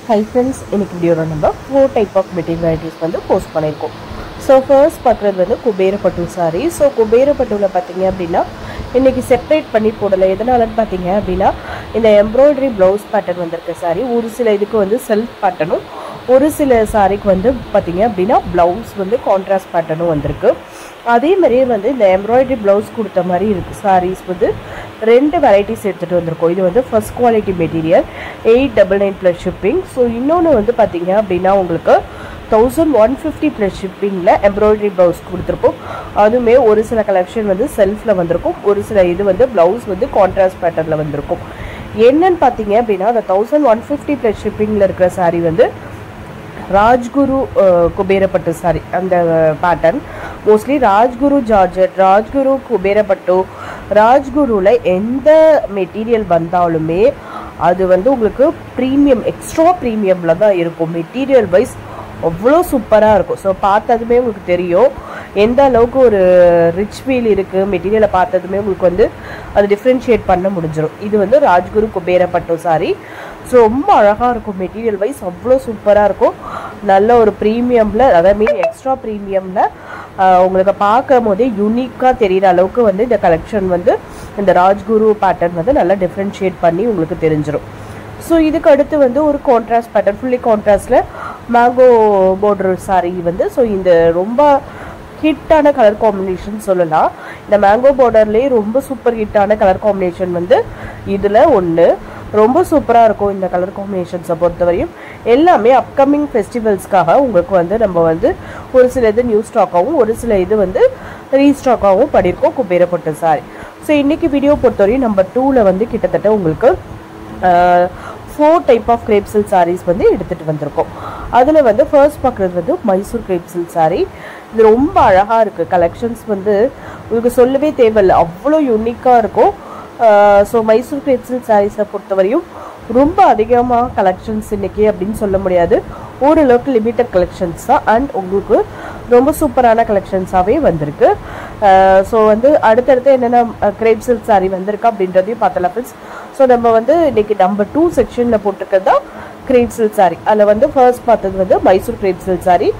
Hi friends, இன்னைக்கு வீடியோல நம்ம 4 type of material varieties வந்து போஸ்ட் பண்ணிருக்கோம். So first பார்க்கிறது வந்து குபேர பட்டு saree. So குபேர பட்டுல பாத்தீங்க அப்படினா இன்னைக்கு செப்பரேட் பண்ணி போடல. எதனாலன்னு பாத்தீங்க அப்படினா இந்த எம்ப்ராய்டரி ப்ளவுஸ் பேட்டர்ன் வந்திருக்க saree ஒரு சில இதுக்கு வந்து செல்ஃப் பேட்டர்னும் ஒரு சில சாரிக்கு வந்து பாத்தீங்க அப்படினா ப்ளவுஸ் வந்து கான்ட்ராஸ்ட் பேட்டர்னும் வந்திருக்கு. அதே மாதிரியே வந்து இந்த எம்ப்ராய்டரி ப்ளவுஸ் கொடுத்த மாதிரி இருக்கு sarees வந்து ரெண்டு வெரைட்டிஸ் எடுத்துட்டு வந்திருக்கோம். இது வந்து first quality material 899 plus shipping. So இன்னொன்று வந்து பார்த்தீங்க அப்படின்னா உங்களுக்கு 1150 plus shippingல எம்ப்ராய்டரி ப்ளவுஸ் கொடுத்துருப்போம். அதுவுமே ஒரு சில கலெக்ஷன் வந்து செல்ஃபில் வந்திருக்கும், ஒரு சில இது வந்து ப்ளவுஸ் வந்து கான்ட்ராஸ்ட் பேட்டர்னில் வந்திருக்கும். என்னன்னு பார்த்தீங்க அப்படின்னா அந்த 1150 plus shippingல இருக்கிற சாரீ வந்து ராஜ்குரு குபேரப்பட்டு சாரி அந்த pattern mostly Rajguru georgette, Rajguru Kuberapattu, ராஜ்குருல எந்த மெட்டீரியல் வந்தாலுமே அது வந்து உங்களுக்கு ப்ரீமியம் எக்ஸ்ட்ரா ப்ரீமியமில் தான் இருக்கும். மெட்டீரியல் வைஸ் அவ்வளோ சூப்பராக இருக்கும். ஸோ பார்த்ததுமே உங்களுக்கு தெரியும் எந்த அளவுக்கு ஒரு ரிச் ஃபீல் இருக்குது. மெட்டீரியலை பார்த்ததுமே உங்களுக்கு வந்து அது டிஃப்ரென்ஷியேட் பண்ண முடிஞ்சிடும். இது வந்து ராஜ்குரு குபேரப்பட்டு சாரி. ஸோ ரொம்ப அழகாக இருக்கும், மெட்டீரியல் வைஸ் அவ்வளோ சூப்பராக இருக்கும். நல்ல ஒரு ப்ரீமியமில் அதாவது எக்ஸ்ட்ரா ப்ரீமியமில் உங்களுக்கு பார்க்கும் போதே யூனிக்காக தெரிகிற அளவுக்கு வந்து இந்த கலெக்ஷன் வந்து இந்த ராஜ்குரு பேட்டர்ன் வந்து நல்லா டிஃப்ரென்ஷியேட் பண்ணி உங்களுக்கு தெரிஞ்சிடும். ஸோ இதுக்கு அடுத்து வந்து ஒரு கான்ட்ராஸ்ட் பேட்டர்ன் ஃபுல்லி கான்ட்ராஸ்டில் மேங்கோ பார்டர் சாரீ வந்து ஸோ இந்த ரொம்ப ஹிட்டான கலர் காம்பினேஷன் சொல்லலாம். இந்த மேங்கோ பார்டர்லேயே ரொம்ப சூப்பர் ஹிட்டான கலர் காம்பினேஷன் வந்து இதில் ஒன்று ரொம்ப சூப்பராக இருக்கும். இந்த கலர் காம்பினேஷன்ஸை பொறுத்தவரையும் எல்லாமே அப்கமிங் ஃபெஸ்டிவல்ஸ்க்காக உங்களுக்கு வந்து நம்ம வந்து ஒரு சில இது நியூ ஸ்டாக்காகவும் ஒரு சில இது வந்து ரீஸ்டாக்காகவும் பண்ணியிருக்கோம் குபேரப்பட்டு சாரி. ஸோ இன்றைக்கி வீடியோ பொறுத்தவரையும் நம்பர் 2ல் வந்து கிட்டத்தட்ட உங்களுக்கு 4 type of crepe silk saris வந்து எடுத்துகிட்டு வந்திருக்கோம். அதில் வந்து ஃபர்ஸ்ட் பார்க்குறது வந்து மைசூர் கிரேப் சில்க் சாரீ. இது ரொம்ப அழகாக இருக்குது. கலெக்ஷன்ஸ் வந்து உங்களுக்கு சொல்லவே தேவையில்லை, அவ்வளோ யூனிக்காக இருக்கும். ஸோ மைசூர் கிரேப் சில்க் சாரீஸை பொறுத்தவரையும் ரொம்ப அதிகமாக கலெக்ஷன்ஸ் இன்றைக்கி அப்படின்னு சொல்ல முடியாது, ஓரளவுக்கு லிமிட்டட் கலெக்ஷன்ஸ் தான். அண்ட் உங்களுக்கு ரொம்ப சூப்பரான கலெக்ஷன்ஸாகவே வந்திருக்கு. ஸோ வந்து அடுத்தடுத்து என்னென்ன கிரேப் சில்க் சாரீ வந்திருக்கு அப்படின்றதையும் பார்த்தலாம் ஃப்ரெண்ட்ஸ். ஸோ நம்ம வந்து இன்றைக்கி நம்பர் 2 செக்ஷனில் போட்டிருக்கிறது தான் கிரேப் சில்க் சாரீ. அதில் வந்து ஃபர்ஸ்ட் பார்த்தது வந்து மைசூர் கிரேப் சில்க் சாரீ.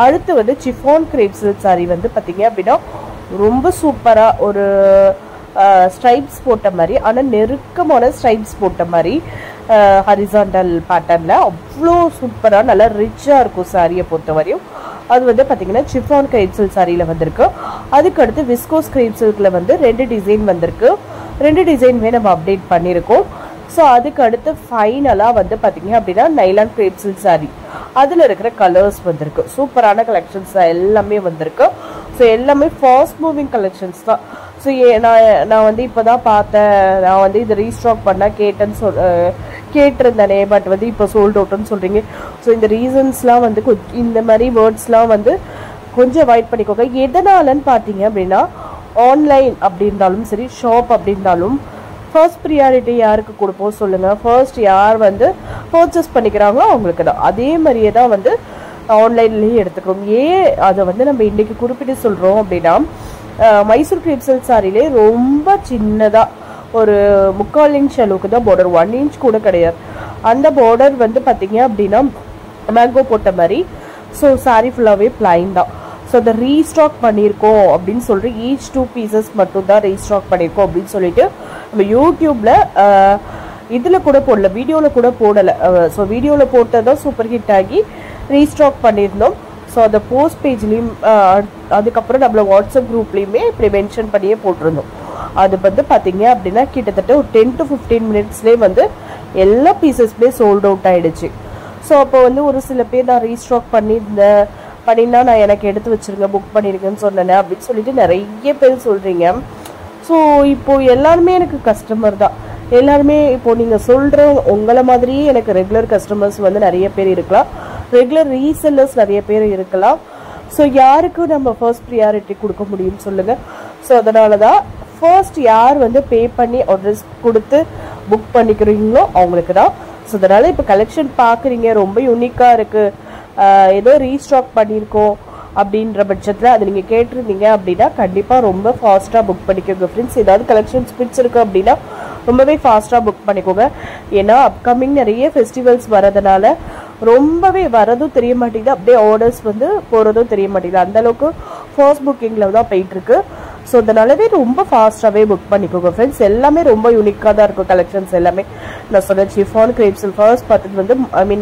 அடுத்து வந்து சிஃபான் கிரேப் சில்க் சாரீ வந்து பார்த்தீங்க அப்படின்னா ரொம்ப சூப்பராக ஒரு ஸ்ட்ரைப்ஸ் போட்ட மாதிரி, ஆனால் நெருக்கமான ஸ்ட்ரைப்ஸ் போட்ட மாதிரி ஹரிசாண்டல் பேட்டர்னில் அவ்வளோ சூப்பராக நல்லா ரிச்சாக இருக்கும் சாரியை பொறுத்தவரையும். அது வந்து பார்த்திங்கன்னா சிஃபான் கிரேப் சில்க் சாரியில் வந்திருக்கு. அதுக்கடுத்து விஸ்கோஸ் கிரேப் சில்கில் வந்து 2 டிசைன் வந்திருக்கு. 2 டிசைன்மே நம்ம அப்டேட் பண்ணியிருக்கோம். ஸோ அதுக்கு அடுத்து ஃபைனலாக வந்து பார்த்திங்க அப்படின்னா நைலான் கிரேப் சில்க் சாரி. அதில் இருக்கிற கலர்ஸ் வந்திருக்கு. சூப்பரான கலெக்ஷன்ஸ் தான் எல்லாமே வந்திருக்கு. ஸோ எல்லாமே ஃபாஸ்ட் மூவிங் கலெக்ஷன்ஸ் தான். ஸோ நான் வந்து இப்போ தான் பார்த்தேன், நான் வந்து இது ரீஸ்டாக் பண்ணால் கேட்டிருந்தேனே, பட் வந்து இப்போ சோல்ட் அவுட்டுன்னு சொல்கிறீங்க. ஸோ இந்த ரீசன்ஸ்லாம் வந்து இந்த மாதிரி வேர்ட்ஸ்லாம் வந்து கொஞ்சம் அவாய்ட் பண்ணிக்கோங்க. எதனாலன்னு பார்த்தீங்க அப்படின்னா ஆன்லைன் அப்படி இருந்தாலும் சரி, ஷாப் அப்படி இருந்தாலும் ஃபர்ஸ்ட் ப்ரியாரிட்டி யாருக்கு கொடுப்போம் சொல்லுங்கள்? ஃபர்ஸ்ட் யார் வந்து பர்ச்சேஸ் பண்ணிக்கிறாங்களோ அவங்களுக்கு தான். அதே மாதிரியே தான் வந்து ஆன்லைன்லேயும் எடுத்துக்கிறோம். அதை வந்து நம்ம இன்றைக்கி குறிப்பிட்டு சொல்கிறோம் அப்படின்னா மைசூர் கிரேப் சில்க் சாரிலே ரொம்ப சின்னதாக ஒரு 3/4 இன்ச் அளவுக்கு தான் பார்டர், 1 இன்ச் கூட கிடையாது. அந்த பார்டர் வந்து பார்த்தீங்க அப்படின்னா மேங்கோ போட்ட மாதிரி. ஸோ சாரீ ஃபுல்லாகவே பிளைன் தான். ஸோ அதை ரீஸ்டாக் பண்ணியிருக்கோம் அப்படின்னு சொல்லிட்டு ஈச் 2 பீசஸ் மட்டும் தான் ரீஸ்டாக் பண்ணியிருக்கோம் அப்படின்னு சொல்லிட்டு நம்ம யூடியூப்பில் இதில் கூட போடல, வீடியோவில் கூட போடலை. ஸோ வீடியோவில் போட்டதான் சூப்பர் ஹிட் ஆகி ரீஸ்டாக் பண்ணியிருந்தோம். ஸோ அந்த போஸ்ட் பேஜ்லேயும் அதுக்கப்புறம் நம்மள வாட்ஸ்அப் குரூப்லேயுமே இப்படி மென்ஷன் பண்ணியே போட்டிருந்தோம். அது வந்து பார்த்தீங்க அப்படின்னா கிட்டத்தட்ட ஒரு 10 to 15 மினிட்ஸ்லேயே வந்து எல்லா பீசஸ்மே சோல்ட் அவுட் ஆகிடுச்சு. ஸோ அப்போ வந்து ஒரு சில பேர் நான் ரீஸ்டாக் பண்ணினா நான் எனக்கு எடுத்து வச்சுருங்க, புக் பண்ணியிருக்கேன்னு சொன்னேன் அப்படின்னு சொல்லிட்டு நிறைய பேர் சொல்கிறீங்க. ஸோ இப்போது எல்லாருமே எனக்கு கஸ்டமர் தான். எல்லாருமே இப்போது நீங்கள் சொல்கிற உங்களை மாதிரியே எனக்கு ரெகுலர் கஸ்டமர்ஸ் வந்து நிறைய பேர் இருக்கலாம், ரெகுலர் ரீசெல்லர்ஸ் நிறைய பேர் இருக்கலாம். ஸோ யாருக்கு நம்ம ஃபர்ஸ்ட் ப்ரியாரிட்டி கொடுக்க முடியும்னு சொல்லுங்கள்? ஸோ அதனால தான் ஃபர்ஸ்ட் யார் வந்து பே பண்ணி அட்ரஸ் கொடுத்து புக் பண்ணிக்கிறீங்களோ அவங்களுக்கு தான். ஸோ அதனால் இப்போ கலெக்ஷன் பார்க்குறீங்க, ரொம்ப யூனிக்காக இருக்குது, ஏதோ ரீஸ்டாக் பண்ணியிருக்கோம் அப்படின்ற பட்சத்தில் அது நீங்கள் கேட்டிருந்தீங்க அப்படின்னா கண்டிப்பாக ரொம்ப ஃபாஸ்ட்டாக புக் பண்ணிக்கோங்க ஃப்ரெண்ட்ஸ். ஏதாவது கலெக்ஷன்ஸ் பிடிச்சிருக்கு அப்படின்னா ரொம்பவே ஃபாஸ்ட்டாக புக் பண்ணிக்கோங்க. ஏன்னா அப்கமிங் நிறைய ஃபெஸ்டிவல்ஸ் வரதுனால ரொம்பவே வரதும் தெரிய மாட்டேங்குது, அப்படியே ஆர்டர்ஸ் வந்து போகிறதும் தெரிய மாட்டேங்குது. அந்தளவுக்கு ஃபர்ஸ்ட் புக்கிங்கில் தான் போயிட்டுருக்கு. ஸோ அதனாலவே ரொம்ப ஃபாஸ்ட்டாகவே புக் பண்ணிக்கோங்க ஃப்ரெண்ட்ஸ். எல்லாமே ரொம்ப யூனிக்காக தான் இருக்கும் கலெக்ஷன்ஸ் எல்லாமே. நான் சொன்ன சிஃபான் கிரேப் சில்க் ஃபர்ஸ்ட் பார்த்தது வந்து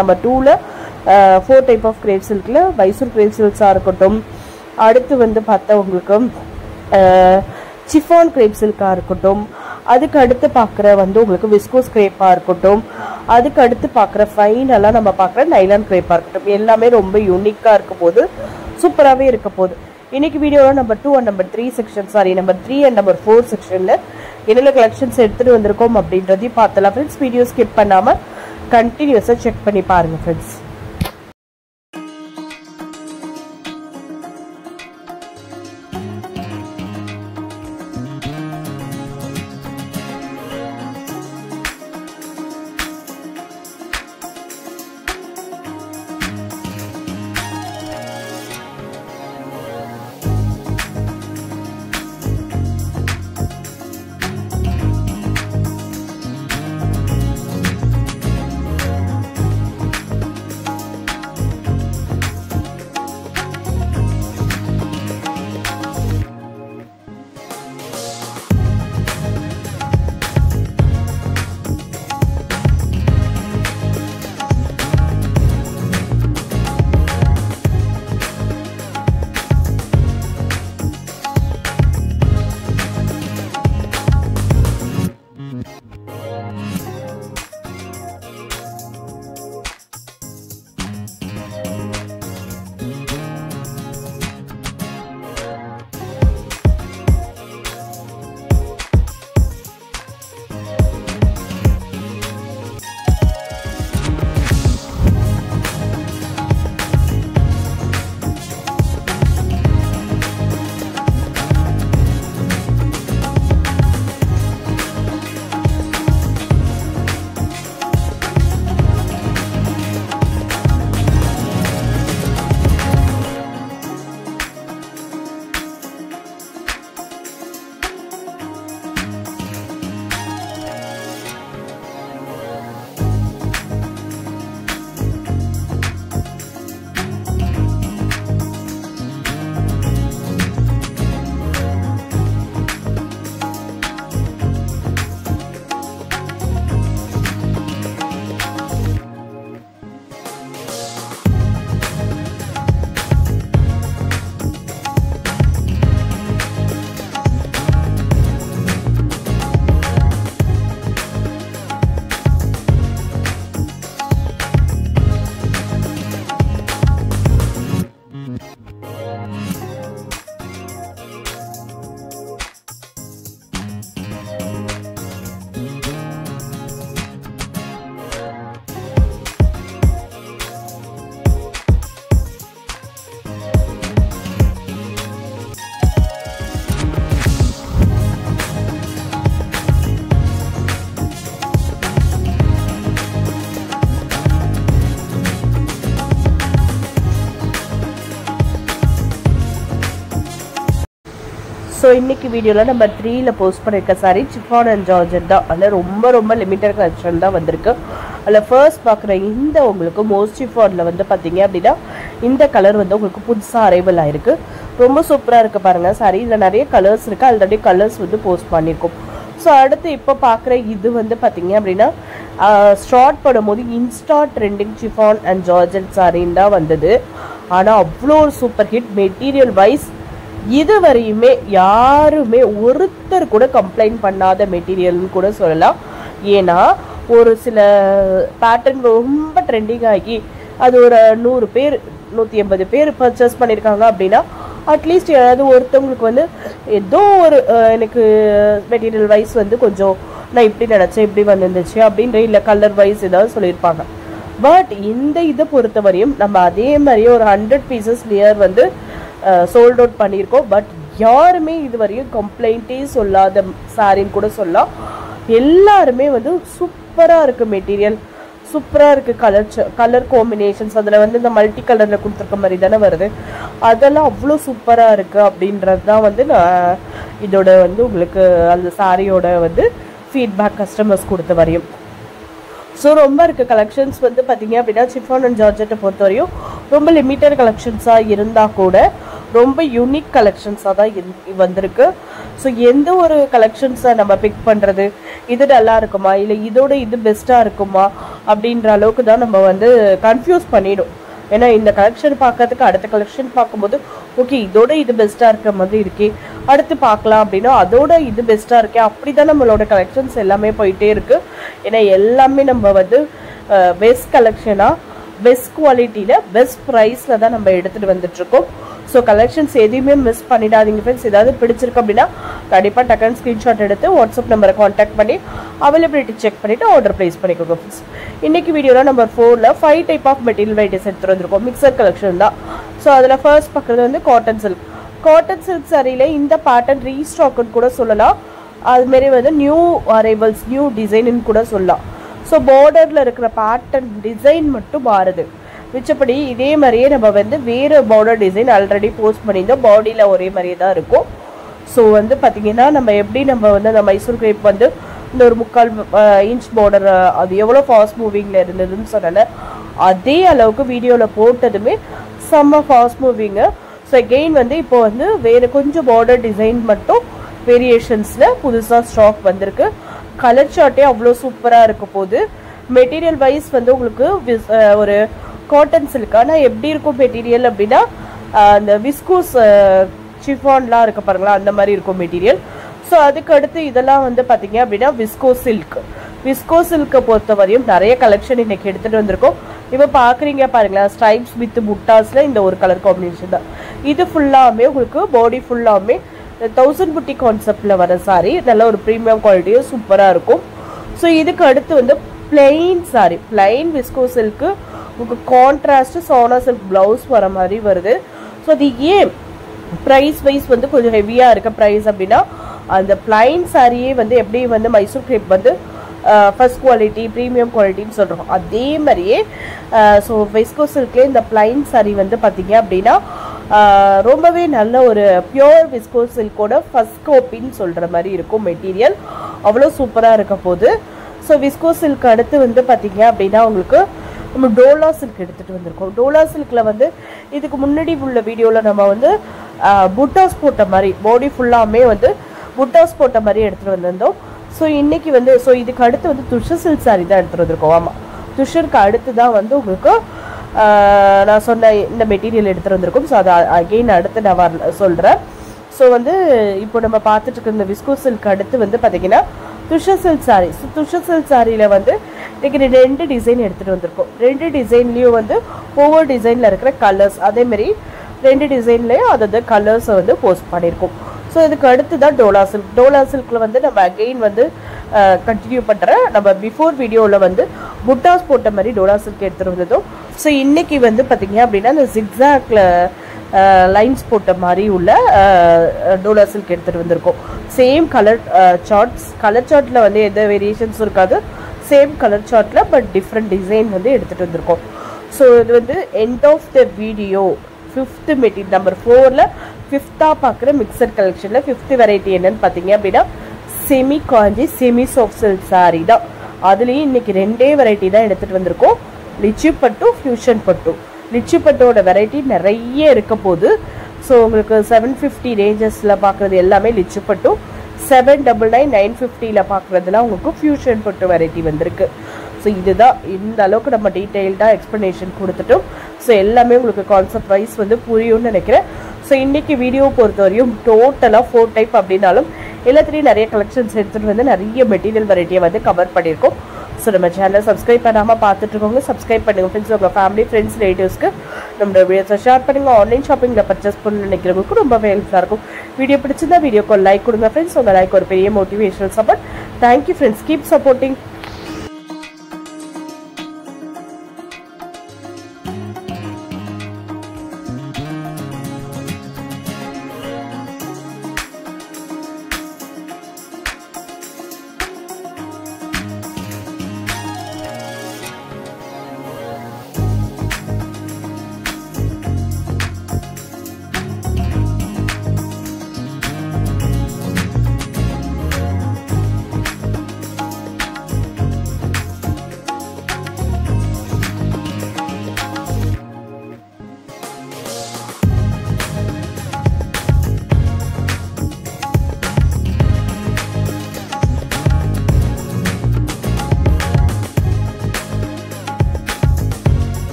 நம்ம 2ல் 4 டைப் ஆஃப் கிரேப் சில்கில் மைசூர் கிரேப் சில்க்ஸாக இருக்கட்டும், அடுத்து வந்து பார்த்தா உங்களுக்கு சிஃபான் கிரேப் சில்காக இருக்கட்டும், அதுக்கு அடுத்து பார்க்குற வந்து உங்களுக்கு விஸ்கோஸ் கிரேப்பாக இருக்கட்டும், அதுக்கு அடுத்து பார்க்குற ஃபைனலாக நம்ம பார்க்குற நைலான் கிரேப்பாக இருக்கட்டும், எல்லாமே ரொம்ப யூனிக்காக இருக்க போது, சூப்பராகவே இருக்க போகுது. இன்னைக்கு வீடியோவில் number 2 and number 3 section, number 3 and number 4 செக்ஷனில் என்னென்ன கலெக்ஷன்ஸ் எடுத்துகிட்டு வந்திருக்கோம் அப்படின்றதையும் பார்த்தலாம் ஃப்ரெண்ட்ஸ். வீடியோ ஸ்கிப் பண்ணாமல் கண்டினியூஸாக செக் பண்ணி பாருங்கள் ஃப்ரெண்ட்ஸ். ஸோ இன்னைக்கு வீடியோவில் நம்பர் 3ல் போஸ்ட் பண்ணியிருக்க சாரி சிஃபான் அண்ட் ஜார்ஜெட் தான். அதில் ரொம்ப ரொம்ப லிமிட்டட் கலெக்ஷன் தான் வந்திருக்கு. அதில் ஃபர்ஸ்ட் பார்க்குற இந்த உங்களுக்கு மோஸ்ட் சிஃபானில் வந்து பார்த்தீங்க அப்படின்னா இந்த கலர் வந்து உங்களுக்கு புதுசாக அரைவல் ஆயிருக்கு. ரொம்ப சூப்பராக இருக்குது பாருங்கள் சாரி. இதில் நிறைய கலர்ஸ் இருக்குது, ஆல்ரெடி கலர்ஸ் வந்து போஸ்ட் பண்ணியிருக்கோம். ஸோ அடுத்து இப்போ பார்க்குற இது வந்து பார்த்தீங்க அப்படின்னா ஸ்டார்ட் பண்ணும்போது insta trending chiffon and georgette சாரின்னு தான் வந்தது. ஆனால் அவ்வளோ ஒரு சூப்பர் ஹிட். மெட்டீரியல் வைஸ் இதுவரையுமே யாருமே ஒருத்தர் கூட கம்ப்ளைண்ட் பண்ணாத மெட்டீரியல்னு கூட சொல்லலாம். ஏன்னா ஒரு சில பேட்டர்ன் ரொம்ப ட்ரெண்டிங் ஆகி அது ஒரு 100 பேர் 180 பேர் பர்ச்சேஸ் பண்ணியிருக்காங்க அப்படின்னா அட்லீஸ்ட் யாராவது ஒருத்தவங்களுக்கு வந்து ஏதோ ஒரு எனக்கு மெட்டீரியல் வைஸ் வந்து கொஞ்சம் நான் இப்படி நினச்சேன் இப்படி வந்துருந்துச்சு அப்படின்ற இல்லை கலர் வைஸ் ஏதாவது சொல்லியிருப்பாங்க. பட் இந்த இதை பொறுத்தவரையும் நம்ம அதே மாதிரியே ஒரு 100 பீசஸ் நியர் வந்து சோல்ட் அவுட் பண்ணியிருக்கோம். பட் யாருமே இதுவரையும் கம்ப்ளைண்ட்டே சொல்லாத சாரின்னு கூட சொல்லலாம். எல்லாருமே வந்து சூப்பராக இருக்குது, மெட்டீரியல் சூப்பராக இருக்குது, கலர் காம்பினேஷன்ஸ் அதில் வந்து இந்த மல்டி கலரில் கொடுத்துருக்க மாதிரி தானே வருது, அதெல்லாம் அவ்வளோ சூப்பராக இருக்குது அப்படின்றது தான் வந்து நான் இதோட வந்து உங்களுக்கு அந்த சாரியோட வந்து ஃபீட்பேக் கஸ்டமர்ஸ் கொடுத்த வரையும். ஸோ ரொம்ப இருக்குது கலெக்ஷன்ஸ் வந்து பார்த்தீங்க அப்படின்னா சிஃபான் அண்ட் ஜார்ஜெட்டை பொறுத்த வரையும் ரொம்ப லிமிட்டட் கலெக்ஷன்ஸாக இருந்தால் கூட ரொம்ப யூனிக் கலெக்ஷன்ஸாக தான் வந்திருக்கு. ஸோ எந்த ஒரு கலெக்ஷன்ஸை நம்ம பிக் பண்ணுறது, இது நல்லா இருக்குமா இல்லை இதோட இது பெஸ்ட்டாக இருக்குமா அப்படின்ற அளவுக்கு தான் நம்ம வந்து கன்ஃபியூஸ் பண்ணிடும். ஏன்னா இந்த கலெக்ஷன் பார்க்கறதுக்கு அடுத்த கலெக்ஷன் பார்க்கும்போது ஓகே இதோட இது பெஸ்ட்டாக இருக்கிற மாதிரி இருக்கே, அடுத்து பார்க்கலாம் அப்படின்னா அதோட இது பெஸ்ட்டாக இருக்கே, அப்படி தான் நம்மளோட கலெக்ஷன்ஸ் எல்லாமே போயிட்டே இருக்குது. ஏன்னா எல்லாமே நம்ம வந்து பெஸ்ட் கலெக்ஷனாக பெஸ்ட் குவாலிட்டியில் பெஸ்ட் ப்ரைஸில் தான் நம்ம எடுத்துகிட்டு வந்துட்டுருக்கோம். ஸோ கலெக்ஷன்ஸ் எதையுமே மிஸ் பண்ணிடாதீங்க ஃப்ரெண்ட்ஸ். ஏதாவது பிடிச்சிருக்கு அப்படின்னா கண்டிப்பாக டக்குன்னு ஸ்க்ரீன்ஷாட் எடுத்து வாட்ஸ்அப் நம்பரை காண்டாக்ட் பண்ணி அவைலபிலிட்டி செக் பண்ணிவிட்டு ஆர்டர் ப்ளேஸ் பண்ணிக்கோங்க ஃப்ரெண்ட்ஸ். இன்றைக்கி வீடியோவில் நம்பர் 4ல் 5 டைப் ஆஃப் மெட்டீரியல் வெரைட்டிஸ் எடுத்துகிட்டு வந்திருக்கோம். மிக்சர் கலெக்ஷன் தான். ஸோ அதில் ஃபர்ஸ்ட் பார்க்குறது வந்து காட்டன் சில்க். காட்டன் சில்க் சாரியில் இந்த பேட்டர்ன் ரீஸ்டாக்குன்னு கூட சொல்லலாம், அதுமாரி வந்து நியூ அரைவல்ஸ் நியூ டிசைனுன்னு கூட சொல்லலாம். ஸோ பார்டரில் இருக்கிற பேட்டர்ன் டிசைன் மட்டும் மாறுது, மிச்சப்படி இதே மாதிரியே நம்ம வந்து வேறு பார்டர் டிசைன் ஆல்ரெடி போஸ்ட் பண்ணியிருந்தோம், பாடியில் ஒரே மாதிரியே தான் இருக்கும். ஸோ வந்து பார்த்திங்கன்னா நம்ம எப்படி நம்ம வந்து அந்த மைசூர் கிரேப் வந்து இந்த ஒரு 3/4 இன்ச் பார்டர் அது எவ்வளோ ஃபாஸ்ட் மூவிங்கில் இருந்ததுன்னு சொன்னால அதே அளவுக்கு வீடியோவில் போட்டதுமே செம்ம ஃபாஸ்ட் மூவிங்கு. ஸோ அகெயின் வந்து இப்போ வந்து வேறு கொஞ்சம் பார்டர் டிசைன் மட்டும் வேரியேஷன்ஸில் புதுசாக ஸ்டாக் வந்திருக்கு. கலர் சார்ட்டே அவ்வளோ சூப்பராக இருக்க போது. மெட்டீரியல் வைஸ் வந்து உங்களுக்கு ஒரு காட்டன் சில்க், ஆனால் எப்படி இருக்கும் மெட்டீரியல் அப்படின்னா அந்த விஸ்கோஸ் சிஃபான்லாம் இருக்க பாருங்களா அந்த மாதிரி இருக்கும் மெட்டீரியல். ஸோ அதுக்கு அடுத்து இதெல்லாம் வந்து பார்த்தீங்க அப்படின்னா விஸ்கோ சில்க். விஸ்கோ சில்கை பொறுத்த வரையும் நிறைய கலெக்ஷன் இன்னைக்கு எடுத்துகிட்டு வந்திருக்கோம். இப்போ பார்க்குறீங்க பாருங்களா ஸ்ட்ரைப்ஸ் வித் முட்டாஸில் இந்த ஒரு கலர் காம்பினேஷன் தான். இது ஃபுல்லாமே உங்களுக்கு பாடி ஃபுல்லாமே 1000 புட்டி கான்செப்டில் வர சாரி, நல்ல ஒரு ப்ரீமியம் குவாலிட்டியும் சூப்பராக இருக்கும். ஸோ இதுக்கு அடுத்து வந்து plain sorry, plain Visko silk உங்களுக்கு கான்ட்ராஸ்ட் சோனா சில்க் ப்ளவுஸ் வர மாதிரி வருது. ஸோ அது ஏன் ப்ரைஸ் வைஸ் வந்து கொஞ்சம் ஹெவியாக இருக்க ப்ரைஸ் அப்படின்னா அந்த பிளைன் சாரியே வந்து எப்படி வந்து மைசூர் கிரேப் வந்து ஃபர்ஸ்ட் குவாலிட்டி ப்ரீமியம் குவாலிட்டின்னு சொல்கிறோம், அதே மாதிரியே ஸோ விஸ்கோ சில்க்லேயே இந்த பிளைன் சாரி வந்து பார்த்தீங்க அப்படின்னா ரொம்பவே நல்ல ஒரு பியோர் விஸ்கோ சில்கோட ஃபர்ஸ்ட் காப்பின்னு சொல்கிற மாதிரி இருக்கும் மெட்டீரியல், அவ்வளோ சூப்பராக இருக்க போது. ஸோ விஸ்கோ சில்க் அடுத்து வந்து பார்த்தீங்க அப்படின்னா உங்களுக்கு நம்ம டோலா சில்க் எடுத்துகிட்டு வந்திருக்கோம். டோலா சில்கில் வந்து இதுக்கு முன்னாடி உள்ள வீடியோவில் நம்ம வந்து புட்டாஸ் போட்ட மாதிரி பாடி ஃபுல்லாமே வந்து புட்டாஸ் போட்ட மாதிரி எடுத்துகிட்டு வந்திருந்தோம். ஸோ இன்றைக்கி வந்து ஸோ இதுக்கு அடுத்து வந்து துஷர் சில்க் சாரி தான் எடுத்துகிட்டு வந்திருக்கோம். ஆமாம், துஷருக்கு அடுத்து தான் வந்து உங்களுக்கு நான் சொன்ன இந்த மெட்டீரியல் எடுத்துகிட்டு வந்திருக்கோம். ஸோ அதை அகெயின் அடுத்து நான் சொல்கிறேன். ஸோ வந்து இப்போ நம்ம பார்த்துட்டு இருக்க இந்த விஸ்கோ சில்க் அடுத்து வந்து பார்த்தீங்கன்னா Tushar silk sorry. So Tushar silk சாரியில் வந்து இன்றைக்கி 2 டிசைன் எடுத்துகிட்டு வந்திருக்கோம். 2 டிசைன்லேயும் வந்து ஒவ்வொரு டிசைனில் இருக்கிற கலர்ஸ் அதேமாரி 2 டிசைன்லேயும் அதாவது கலர்ஸை வந்து போஸ்ட் பண்ணியிருக்கோம். ஸோ இதுக்கு அடுத்து தான் டோலா சில்க். டோலா சில்கில் வந்து நம்ம அகெயின் வந்து கண்டினியூ பண்ணுறேன். நம்ம பிஃபோர் வீடியோவில் வந்து புட்டாஸ் போட்ட மாதிரி டோலா சில்க் எடுத்துகிட்டு வந்ததும். ஸோ இன்றைக்கி வந்து பார்த்திங்க அப்படின்னா இந்த ஜிக்ஸாக்ல லைன்ஸ் போட்ட மாதிரி உள்ள டோலா சில்க் எடுத்துகிட்டு வந்திருக்கோம். சேம் கலர் சார்ட்ஸ், கலர் சார்ட்டில் வந்து எந்த வேரியேஷன்ஸும் இருக்காது, சேம் கலர் சார்ட்டில் பட் டிஃப்ரெண்ட் டிசைன் வந்து எடுத்துகிட்டு வந்திருக்கோம். ஸோ இது வந்து end of the video 5th material number 4ல் 5th பார்க்குற மிக்சர் கலெக்ஷனில் 5th வெரைட்டி என்னன்னு பார்த்தீங்க அப்படின்னா semi Kanchi semi soft silk sari தான். அதுலேயும் இன்றைக்கி 2 வெரைட்டி தான் எடுத்துகிட்டு வந்திருக்கோம், லிச்சி பட்டு ஃபியூஷன் பட்டு. லிச்சி பட்டோட வெரைட்டி நிறைய இருக்க போது. ஸோ உங்களுக்கு 750 ரேஞ்சஸில் பார்க்குறது எல்லாமே லிச்சி பட்டு, 799 950 பார்க்குறதுலாம் உங்களுக்கு ஃபியூஷன் பட்டு வெரைட்டி வந்திருக்கு. ஸோ இதுதான் இந்த அளவுக்கு நம்ம டீட்டெயில்டாக எக்ஸ்ப்ளனேஷன் கொடுத்துட்டோம். ஸோ எல்லாமே உங்களுக்கு கான்செப்ட் வைஸ் வந்து புரியும்னு நினைக்கிறேன். ஸோ இன்றைக்கி வீடியோ பொறுத்த வரையும் டோட்டலாக 4 டைப் அப்படின்னாலும் எல்லாத்துலேயும் நிறைய கலெக்ஷன்ஸ் எடுத்துகிட்டு வந்து நிறைய மெட்டீரியல் வெரைட்டியை வந்து கவர் பண்ணியிருக்கோம். ஸோ நம்ம சேனலை சப்ஸ்கிரைப் பண்ணாமல் பார்த்துட்ருக்கோங்க, சப்ஸ்கிரைப் பண்ணுங்கள் ஃப்ரெண்ட்ஸ். உங்கள் ஃபேமிலி ஃப்ரெண்ட்ஸ் ரிலேட்டிவ்ஸ்க்கு நம்மளோட வீடியோஸை ஷேர் பண்ணுங்கள். ஆன்லைன் ஷாப்பிங்கில் பர்ச்சேஸ் பண்ணணும்னு நினைக்கிறவங்களுக்கு ரொம்பவே ஹெல்ப்ஃபுல்லாக இருக்கும். வீடியோ பிடிச்சிருந்தா வீடியோக்கு லைக் கொடுங்க ஃப்ரெண்ட்ஸ். உங்கள் லைக் ஒரு பெரிய motivational support. Thank you friends, keep supporting.